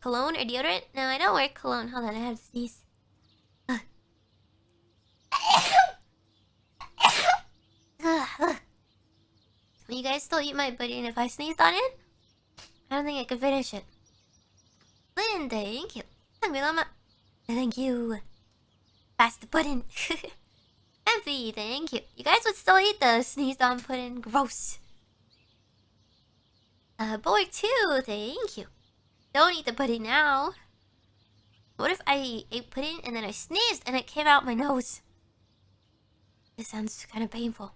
cologne or deodorant? No, I don't wear cologne. Hold on, I have to sneeze. Will you guys still eat my pudding if I sneezed on it? I don't think I could finish it. Lynn, thank you. Thank you. Pass the pudding. Empty, thank you. You guys would still eat the sneezed on pudding. Gross. Boy too, thank you. Don't eat the pudding now. What if I ate pudding and then I sneezed and it came out my nose? This sounds kind of painful.